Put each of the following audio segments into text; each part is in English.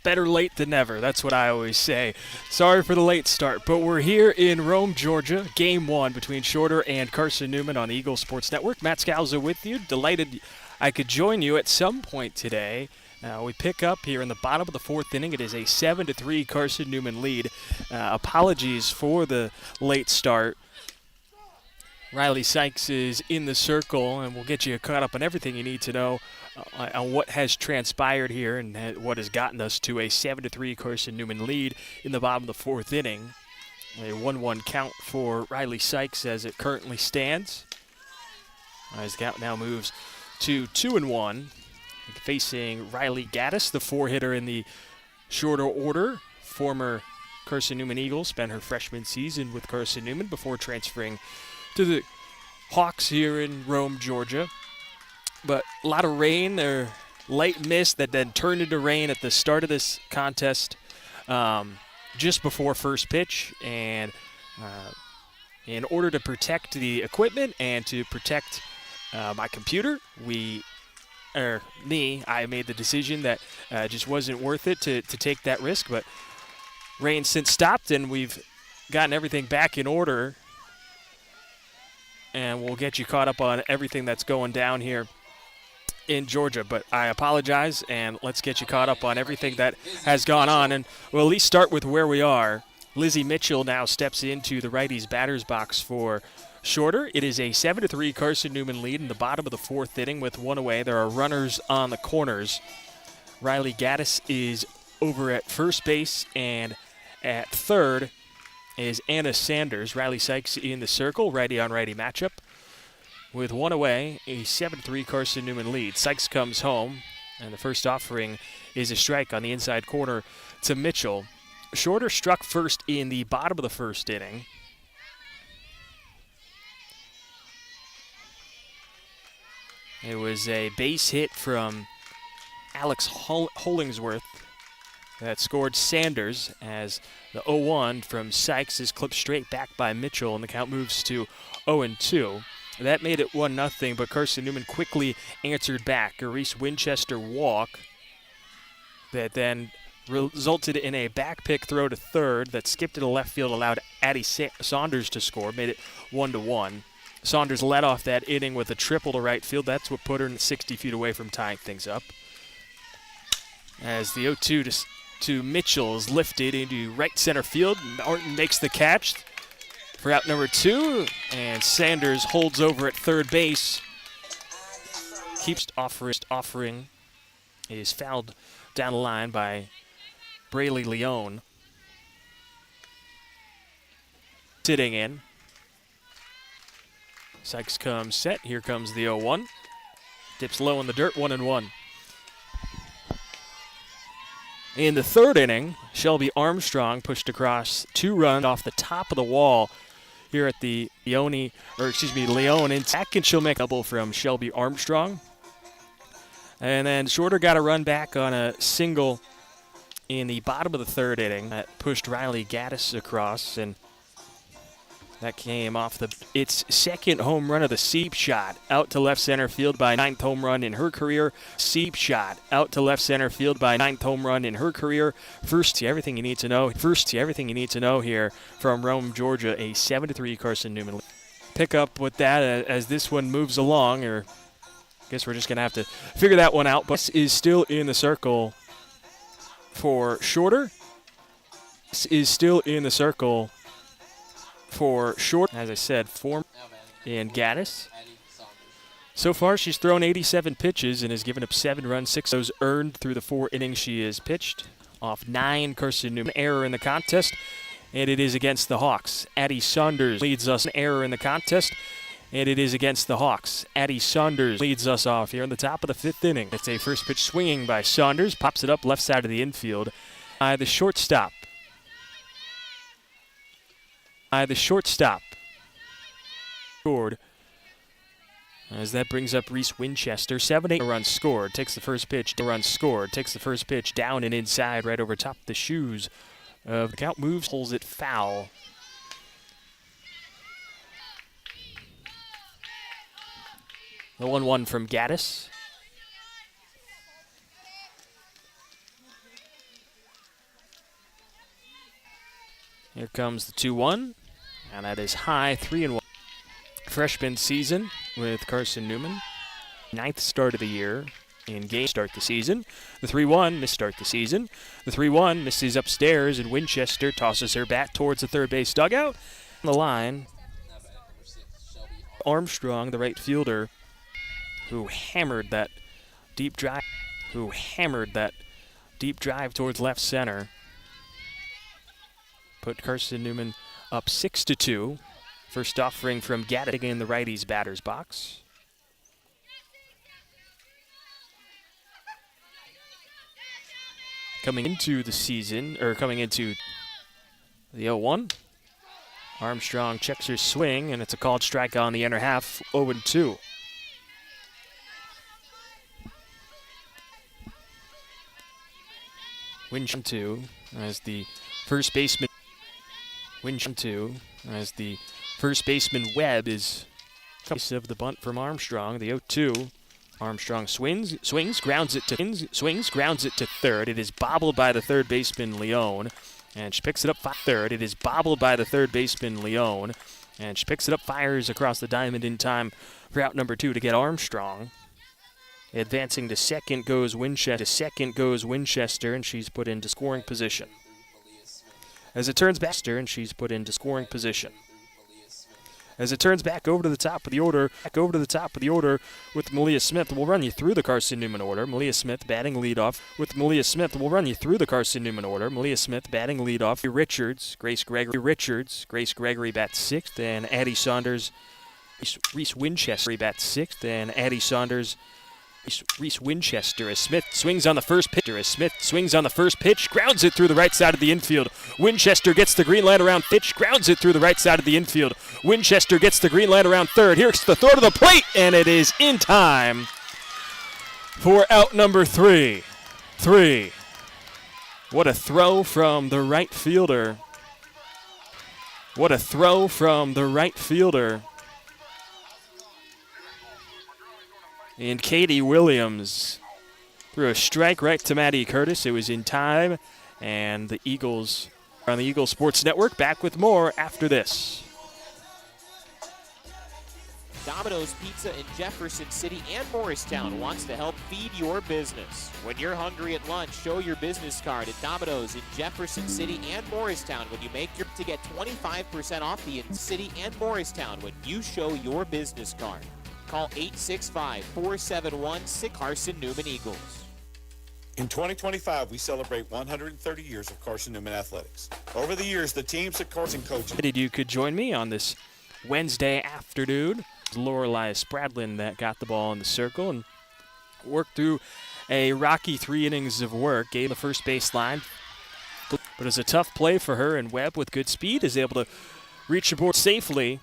better late than never. That's what I always say. Sorry for the late start, but we're here in Rome, Georgia. Game 1 between Shorter and Carson-Newman on the Eagle Sports Network. Matt Scalzo with you. Delighted I could join you at some point today. We pick up here in the bottom of the 4th inning. It is a 7-3 Carson-Newman lead. Apologies for the late start. Riley Sykes is in the circle, and we'll get you caught up on everything you need to know on what has transpired here and what has gotten us to a 7-3 Carson-Newman lead in the bottom of the 4th inning. A 1-1 count for Riley Sykes as it currently stands. His count now moves to 2-1. Facing Riley Gaddis, the 4-hitter in the Shorter order. Former Carson-Newman Eagle, spent her freshman season with Carson-Newman before transferring to the Hawks here in Rome, Georgia. But a lot of rain or light mist that then turned into rain at the start of this contest just before first pitch. And in order to protect the equipment and to protect my computer, I made the decision that it just wasn't worth it to take that risk. But rain since stopped, and we've gotten everything back in order. And we'll get you caught up on everything that's going down here in Georgia. But I apologize, and let's get you caught up on everything that has gone on. And we'll at least start with where we are. Lizzie Mitchell now steps into the righties batter's box for Shorter. It is a 7-3 Carson-Newman lead in the bottom of the 4th inning with 1 away. There are runners on the corners. Riley Gaddis is over at first base, and at third is Anna Sanders. Riley Sykes in the circle, righty-on-righty matchup. With 1 away, a 7-3 Carson-Newman lead. Sykes comes home, and the first offering is a strike on the inside corner to Mitchell. Shorter struck first in the bottom of the 1st inning. It was a base hit from Alex Hollingsworth that scored Sanders, as the 0-1 from Sykes is clipped straight back by Mitchell, and the count moves to 0-2. That made it 1-0, but Carson-Newman quickly answered back. A Reese Winchester walk that then resulted in a back pick throw to third that skipped to the left field, allowed Addie Saunders to score, made it 1-1. Saunders led off that inning with a triple to right field. That's what put her 60 feet away from tying things up. As the 0-2 to Mitchell is lifted into right center field. Martin makes the catch for out number 2, and Sanders holds over at third base. Keeps offering. Is fouled down the line by Braylee Leone. Sitting in. Sykes comes set. Here comes the 0-1. Dips low in the dirt, 1-1. In the 3rd inning, Shelby Armstrong pushed across 2 runs off the top of the wall here at the Leone. In second, she'll make a double from Shelby Armstrong. And then Shorter got a run back on a single in the bottom of the 3rd inning that pushed Riley Gaddis across, and that came off its 2nd home run of the seep shot out to left center field by 9th home run in her career. Seep shot out to left center field by 9th home run in her career. First to everything you need to know here from Rome, Georgia, a 7-3 Carson-Newman. Pick up with that as this one moves along, or I guess we're just going to have to figure that one out. But this is still in the circle for Shorter. This is still in the circle for Short, as I said, form in Gaddis. So far, she's thrown 87 pitches and has given up 7 runs, 6 of those earned through the 4 innings she has pitched. Off 9 Carson-Newman error in the contest, and it is against the Hawks. Addie Saunders leads us an error in the contest, and it is against the Hawks. Addie Saunders leads us off here in the top of the 5th inning. It's a first pitch swinging by Saunders, pops it up left side of the infield. The shortstop. Scored. As that brings up Reese Winchester. 7-8 runs scored. Takes the first pitch. Down and inside right over top the shoes of the count moves. Holds it foul. The 1-1 from Gaddis. Here comes the 2-1, and that is high, 3-1. Freshman season with Carson-Newman. 9th start of the year in game start the season. The 3-1 misstart the season. The 3-1 misses upstairs, and Winchester tosses her bat towards the third base dugout. On the line, Armstrong, the right fielder, who hammered that deep drive towards left center. Put Carson-Newman up 6-2. First offering from Gaddick in the righty's batter's box. Coming into the the 0-1. Armstrong checks her swing, and it's a called strike on the inner half, 0-2. Winchester as the first baseman. Webb is case of the bunt from Armstrong. The 0-2. Armstrong swings, grounds it to third. It is bobbled by the third baseman Leone, and she picks it up third. It is bobbled by the third baseman Leone, and she picks it up, fires across the diamond in time for out number 2 to get Armstrong. Advancing to second goes Winchester, and she's put into scoring position. As it turns back, over to the top of the order, with Malia Smith. We'll run you through the Carson-Newman order. Malia Smith batting leadoff with Malia Smith. Malia Smith batting leadoff. Grace Gregory bats 6th, and Addie Saunders. Reese Winchester bats 6th, and Addie Saunders. Reese Winchester as Smith swings on the first pitch, grounds it through the right side of the infield. Winchester gets the green light around pitch, grounds it through the right side of the infield. Winchester gets the green light around third. Here's the throw to the plate, and it is in time for out number 3. What a throw from the right fielder. And Katie Williams threw a strike right to Maddie Curtis. It was in time, and the Eagles are on the Eagle Sports Network. Back with more after this. Domino's Pizza in Jefferson City and Morristown wants to help feed your business. When you're hungry at lunch, show your business card at Domino's in Jefferson City and Morristown when you make to get 25% off the city and Morristown when you show your business card. Call 865-471-6 Carson-Newman Eagles. In 2025, we celebrate 130 years of Carson-Newman athletics. Over the years, the teams at Carson coaching. You could join me on this Wednesday afternoon. Lorelei Spradlin that got the ball in the circle and worked through a rocky 3 innings of work. Gave the first baseline, but it was a tough play for her, and Webb, with good speed, is able to reach the board safely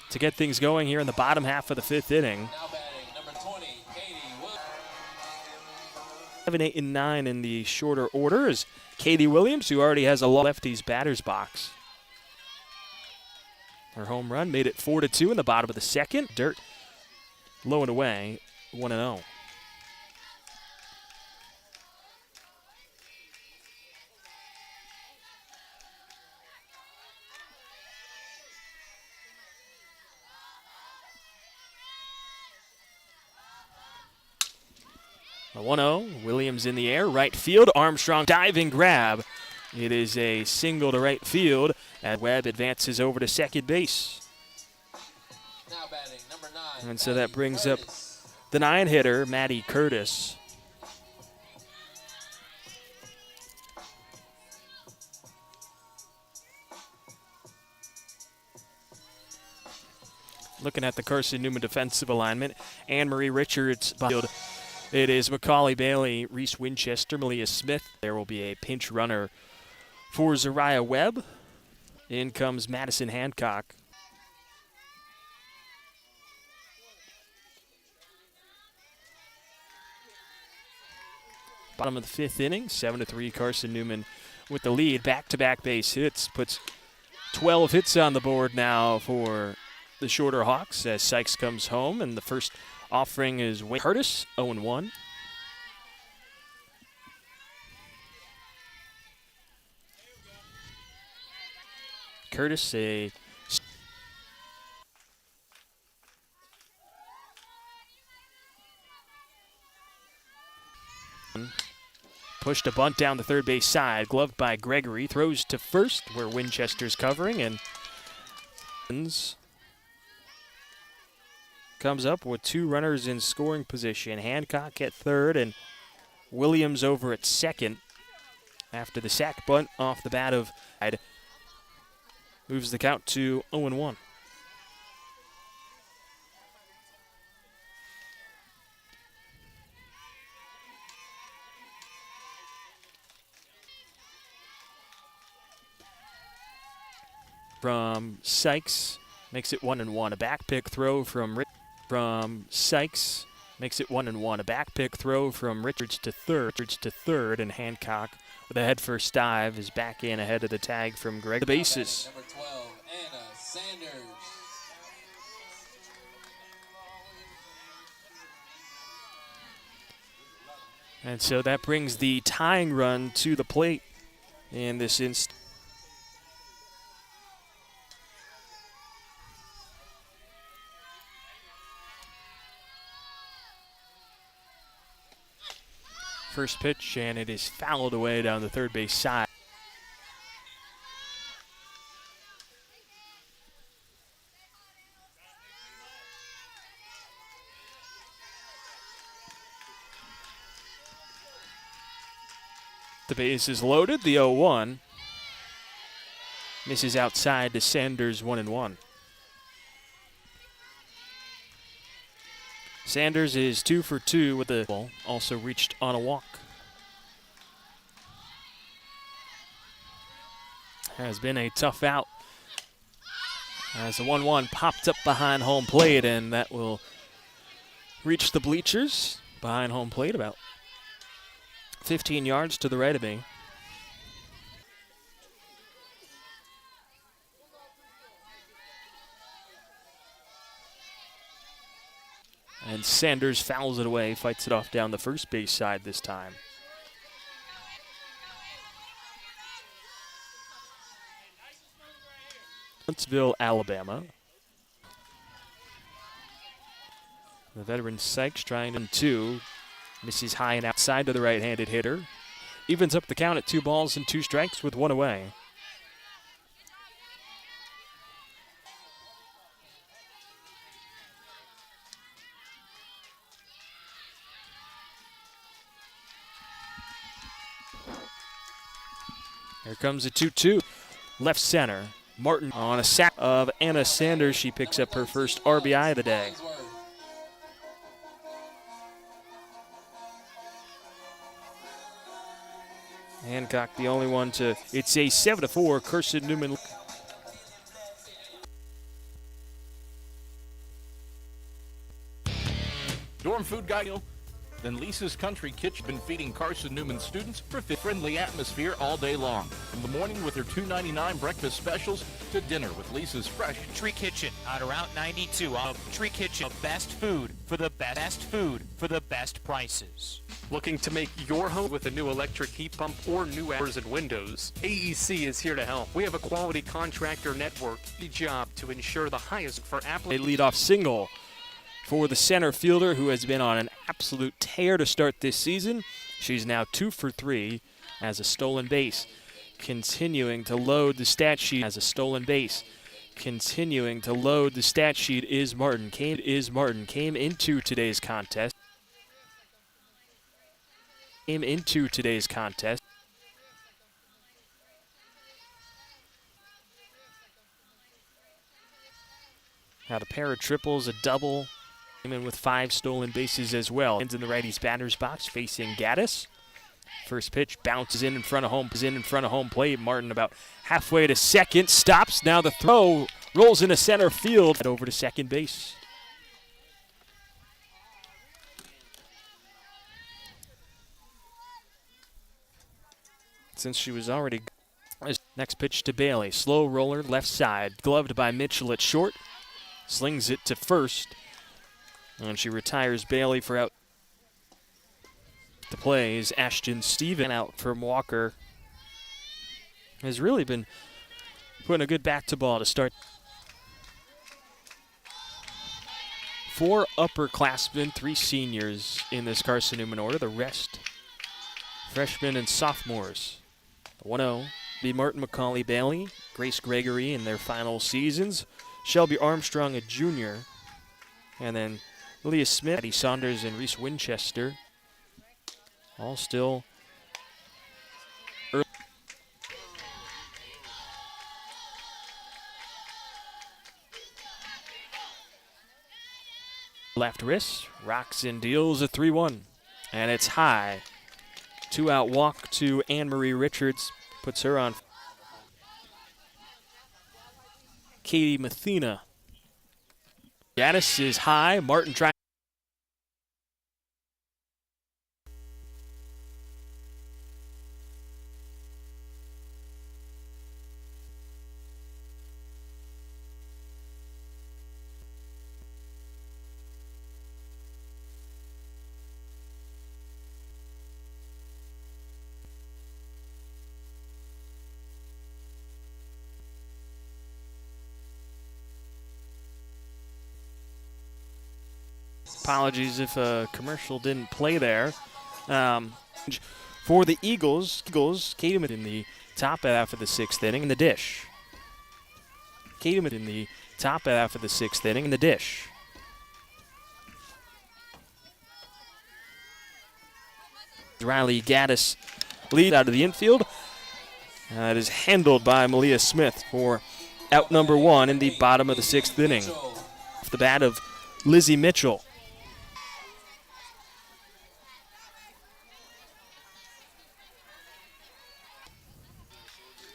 to get things going here in the bottom half of the 5th inning. Now batting, number 20, Katie Williams. 7, 8, and 9 in the shorter order is Katie Williams, who already has a lefty's batter's box. Her home run made it 4-2 in the bottom of the 2nd. Dirt low and away, 1-0. A 1-0, Williams in the air, right field, Armstrong diving grab. It is a single to right field, and Webb advances over to second base. Now batting, number 9. And so that brings up the 9-hitter, Maddie Curtis. Looking at the Carson-Newman defensive alignment, Anne-Marie Richards field. It is Macaulay Bailey, Reese Winchester, Malia Smith. There will be a pinch runner for Zariah Webb. In comes Madison Hancock. Bottom of the 5th inning, 7-3 Carson-Newman with the lead. Back-to-back base hits, puts 12 hits on the board now for the Shorter Hawks as Sykes comes home, and the first offering is Wayne Curtis, 0-1. Curtis a pushed a bunt down the third base side, gloved by Gregory, throws to first where Winchester's covering and comes up with two runners in scoring position. Hancock at third and Williams over at second after the sac bunt off the bat of moves the count to 0-1. From Sykes makes it 1-1. A back pick throw from Sykes makes it 1-1. A back pick throw from Richards to third, and Hancock with a head first dive is back in ahead of the tag from Greg. The bases. Number 12, Anna Sanders. And so that brings the tying run to the plate in this instance. First pitch, and it is fouled away down the third base side. The base is loaded, the 0-1. Misses outside to Sanders, 1-1. Sanders is 2 for 2 with the ball, also reached on a walk. Has been a tough out as the 1-1 popped up behind home plate, and that will reach the bleachers behind home plate about 15 yards to the right of me. And Sanders fouls it away, fights it off down the first base side this time. Huntsville, Alabama. The veteran Sykes trying to 2. Misses high and outside to the right-handed hitter. Evens up the count at 2 balls and 2 strikes with 1 away. Here comes a 2-2. Left center. Martin on a sack of Anna Sanders. She picks up her first RBI of the day. Hancock the only one to, it's a 7-4 Carson-Newman. Dorm food guide? Then Lisa's Country Kitchen been feeding Carson-Newman students for a friendly atmosphere all day long. From the morning with their $2.99 breakfast specials to dinner with Lisa's Fresh. Tree Kitchen on Route 92. Tree Kitchen, best food for the best prices. Looking to make your home with a new electric heat pump or new doors and windows? AEC is here to help. We have a quality contractor network. The job to ensure the highest for A leadoff single for the center fielder who has been on an absolute tear to start this season. She's now 2 for 3 as a stolen base. Continuing to load the stat sheet as a stolen base. Continuing to load the stat sheet is Martin. Came into today's contest. Had a pair of triples, a double. Came in with 5 stolen bases as well. Ends in the righty's batter's box facing Gaddis. First pitch bounces in front of home plate. Martin about halfway to second, stops. Now the throw rolls into center field. Over to second base. Since she was already. Next pitch to Bailey. Slow roller left side. Gloved by Mitchell at short. Slings it to first. And she retires Bailey for out. The plays, Ashton Stevens out from Walker. Has really been putting a good bat to ball to start. 4 upperclassmen, 3 seniors in this Carson-Newman order. The rest, freshmen and sophomores. The 1-0 be Martin McCauley Bailey, Grace Gregory in their final seasons, Shelby Armstrong, a junior, and then Leah Smith, Eddie Saunders, and Reese Winchester, all still early. Left wrist, rocks and deals a 3-1, and it's high. 2-out walk to Anne-Marie Richards, puts her on. Katie Mathena. Gaddis is high. Martin trying. Apologies if a commercial didn't play there. For the Eagles, Kateman in the top half of the 6th inning in the dish. Kateman in the top half of the 6th inning in the dish. Riley Gaddis lead out of the infield. It is handled by Malia Smith for out number 1 in the bottom of the 6th inning. Off the bat of Lizzie Mitchell.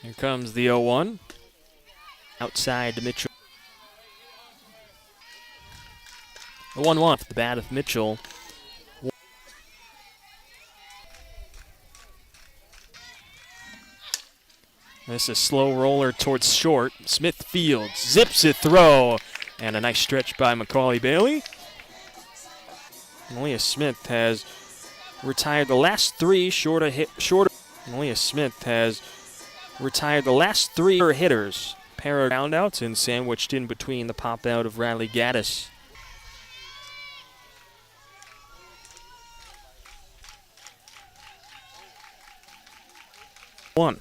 Here comes the 0-1. Outside to Mitchell. The 1-1 off the bat of Mitchell. This is a slow roller towards short. Smith fields, zips it throw, and a nice stretch by McCauley Bailey. Malia Smith has retired the last 3 Malia Smith has retired the last 3 hitters. Pair of groundouts and sandwiched in between the pop out of Riley Gaddis. One.